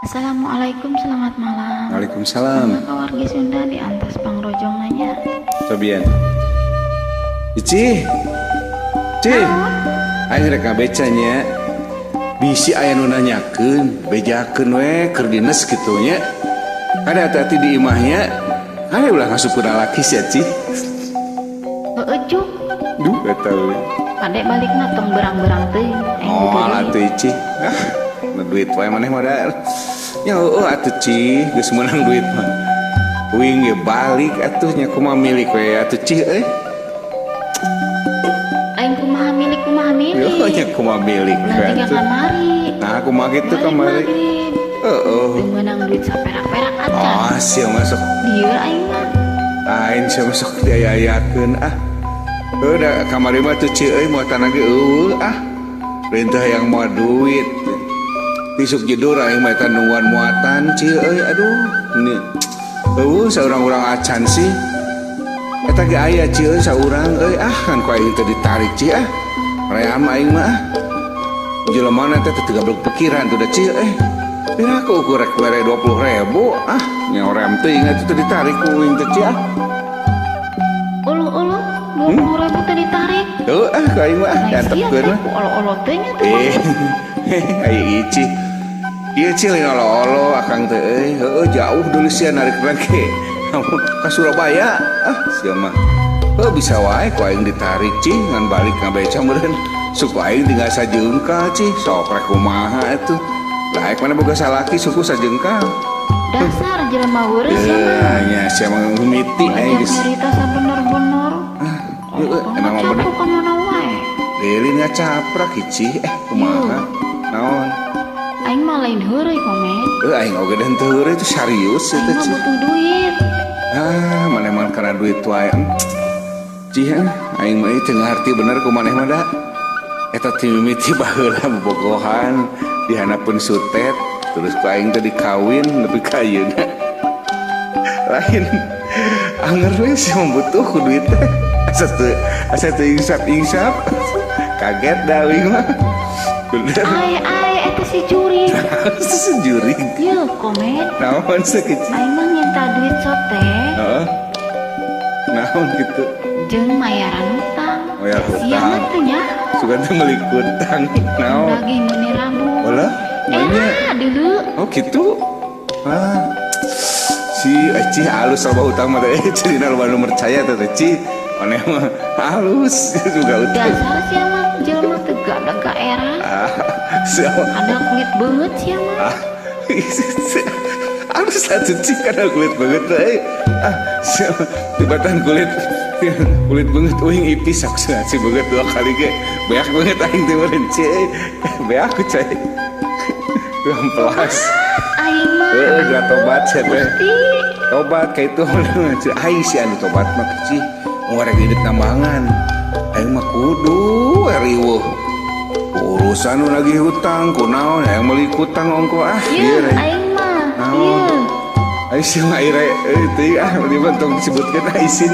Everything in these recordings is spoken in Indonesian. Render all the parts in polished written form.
Assalamualaikum, selamat malam. Waalaikumsalam. Maka warga Sunda di antas pangrojong nanya. Cobian. Ici. Cih. Aing rek ngabecanya. Bisi aya nu nanyakeun, bejakeun we keur dinas kitu nya. Kada hati-hati di imahnya. Aya ulah ngasupeun lalaki sia Ci. Heujuk. Duh, eta we. Padek balikna tong berang-berang teuing. Oh, alah teu Ci. Na duit wae maneh mah da. Ya heueuh atuh Ci, geus meunang duit mah. Uing ge balik atuh nya kumaha milik we atuh Ci euy. Lain kumaha milik. Yo nya kumaha milik we Nanti atuh. kamari. Nah, kumaha kitu Balik kamari. maghrib. Heeh. Teu meunang duit saperak-perak acan. Oh, sia masuk. Dieu aing mah. Lain sia masuk diayayakeun ah. Udah kamari mah tuh Ci euy muatan lagi eueuh ah. Perintah yang mau duit. Tisuk jedor aing mah eta nungguan muatan Ci euy aduh. Ini eueuh saurang-urang acan sih. Eta ge aya Ci euy saurang euy ah kan ku aing teh ditarik Ci ah. Ream aing mah ah. Jelema teh teu gablok pikiran tuh da Ci euy. Pira ku ukur rek mere 20.000 ah nya rem teuing atuh teh ditarik ku uing teh Ci ah. Uluh-uluh 20.000 teh ditarik. Tuh ah ku aing mah diantepkeun mah. Ku olo-olo teh nya teh. Aya Ici. Ieu Ci lain olo-olo akang teh euy. Heueuh jauh deui sia narik rake. Ka Surabaya ah sia mah. Heuh bisa wae ku aing ditarik Ci ngan balik ngabeca meureun. Suku aing tinggal sajeungkal Ci. Sok rek kumaha atuh. Lah aing mana boga salaki suku sajeungkal. Dasar jelema heureus sia mah. Nya sia mah ngumiti aing geus. Cerita sabener-bener. Heueuh emang mah bener. Capuk ka mana wae. Lilin ngacaprak Ici. Kumaha? Naon? Aing mah lain heureuy komen. Aing oge dan teu heureuy itu serius Aing eta mah Ci. butuh duit. Ah, maneh mah kana duit wae. Ci aing mah teu ngarti bener ku maneh mah da. Eta ti mimiti baheula bobogohan di hanapeun sutet terus ku aing teh dikawin nepi ka ayeuna. Lain anger we sih membutuh ku duit teh. Asa teu insap-insap. Kaget da aing mah. Bener. Ai eta si juri. Sejuri. Ieu komen. Naon sakeuci? Aing mah nginta duit sote Heeh. Naon gitu. jeung mayaran hutang. Mayar Sia hutang. mah teu nya. Suka teh meuli utang. Naon? Daging meuni rambu. Olah? Nanya. Deuleu. Oh gitu. Ah. Si Ci halus loba utang mah teh. Cenah loba nu percaya teh Ci. Maneh mah halus juga utang. Dasar sia mah jelema teu gada era. Ah. Siapa? Ada kulit beut sia mah. Ah. Halus atuh Ci kana kulit banget teh. Ah, siapa? Tibatan kulit banget uing ipis aku si banget 2 kali ge. Beak banget aing teh meureun Ci. Beak ku cai. Amplas. Aing mah. Gak tobat sih teh. Gusti. Tobat kayak itu aing si anu tobat mah Ci. Ngorek hidup nambangan. Aing mah kudu riweuh. Urusan nu lagi hutang kunaon yang meuli hutang ongko ah. Ieu Rek. aing mah. Naon? Ieu. Aing si mah ire teh ah dibantong disebutkeun aisin.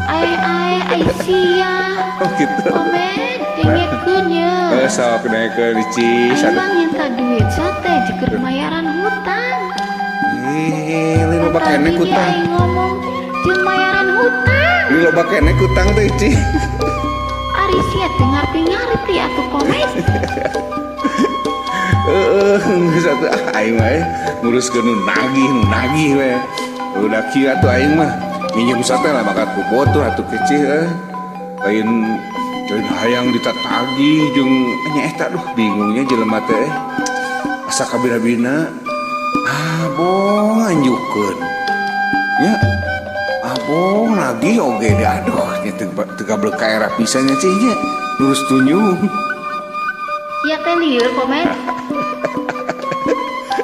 Ai sia. Oh gitu. Komen dengekeun nya. Sok naikeun Ci. Aing mah nginta duit sote jeung mayaran hutang. Li loba keneh Tadi hutang. aing ngomong jeung mayaran hutang. Li loba keneh hutang teh Ci. Ari sia teu ngarti-ngarti atuh komen. Satu aing mah nguruskeun nu nagih we. Udah kieu atuh aing mah minjem sate lah bakat ku botoh atuh kecil lain hayang ditatagih jeung nya eta duh bingungnya jelema teh asa kabina-bina abong anjukeun nya abong lagi oge deh aduh nya teu gablek ka era pisannya Ci nya lurus tunyung. Sia teh lieur komen.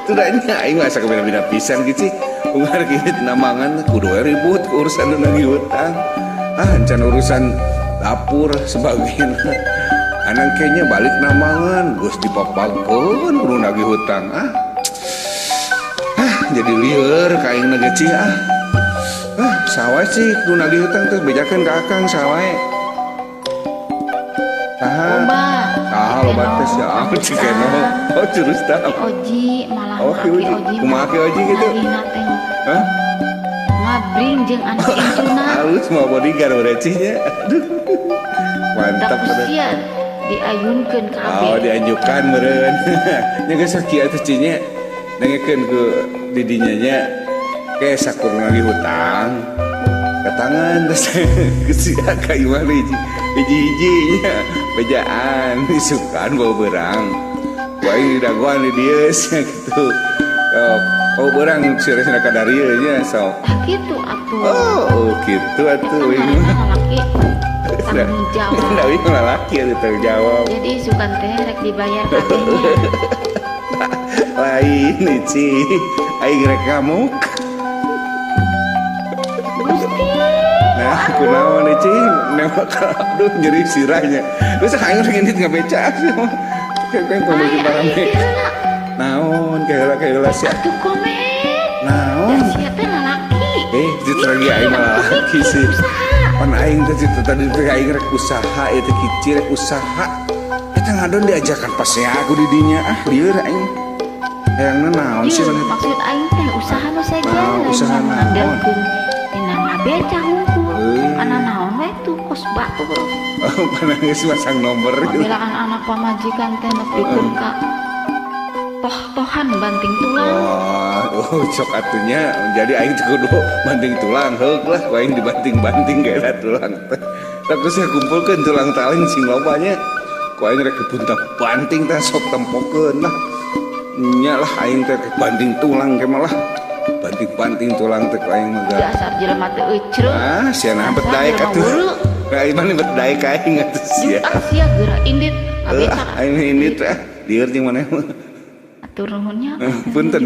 Tudanya aing mah asa kabina-bina pisan gitu. Ungar gini nambangan kudu ribut ke urusan nu lagi hutang. Ah, can urusan dapur sebagian. Anang kayaknya balik nambangan geus dipapagkeun kudu lagi hutang. Jadi lieur ka aing na Ci ah. Sawae sih kudu lagi hutang teh bejakeun ka akang sawae. Loba. Loba teh siapa cikeno? Oh Curustam. Oji malah Oh laki Oji. kumaha ki Oji gitu? Lagi nateng Hah? ngabring jeung anak incuna. Halus mau bodyguard berecinya. Aduh. Mantap Tak bener. usia diayunkeun ka Oh abi. dianjukan meureun. Nya geus sakieu atuh cinya. Nengekeun ku didinya nya ke sakurna lagi hutang. Katangan terus kesia ka imah hiji-hijinya bejaan isukan bawa berang. Waing didagoan di dieu gitu. Oh berang siresna ka darieu nya sok. Tah kitu atuh. Oh gitu atuh Eta wing. ngaranna laki tanggung jawab. Tapi laki atuh tanggung jawab. Jadi sukan teh rek dibayar kabehnya. Lain Ici aing rek ngamuk. Gusti. Nah kunaon Ici nembak aduh nyeri sirahnya. Terus aing rek ngintip ngabeca. Kayak pemilik barang Ai teh. heula. Naon kayak sia. Atuh komen. Naon? Sia teh lalaki. Itu lagi aing malah laki sih. Pan aing tadi aing rek usaha eta kici rek usaha. Eta ngadon diajakan pas ya aku didinya lieur aing. Hayangna naon sih Ieu mana? maksud aing teh usaha nu saja Naon, usaha naon? ngandalkeun dina ngabeca hungkul. Heuh. Ana naon we tuh kos batu bro. Oh, panangis masang nomor gitu. Pamilaan anak pamajikan teh nepikeun ka toh-tohan banting tulang. Oh, cok atunya jadi aing teh kudu banting tulang heuk lah ku aing dibanting-banting kayak tulang teh. Tapi saya kumpulkeun tulang taling sing lobanya. Ku aing rek dipuntang banting teh sok tempokeun lah. Nya lah aing teh banting tulang ke malah. Banting-banting tulang teh ku aing mah. Dasar jelema teh eucreuk. Ah, siana bet daek atuh. Ka ieu mah bet daek aing atuh sia. Jutak sia geura indit ngabeca. Aing ini teh lieur jeung maneh mah. Atur nuhunnya. Punten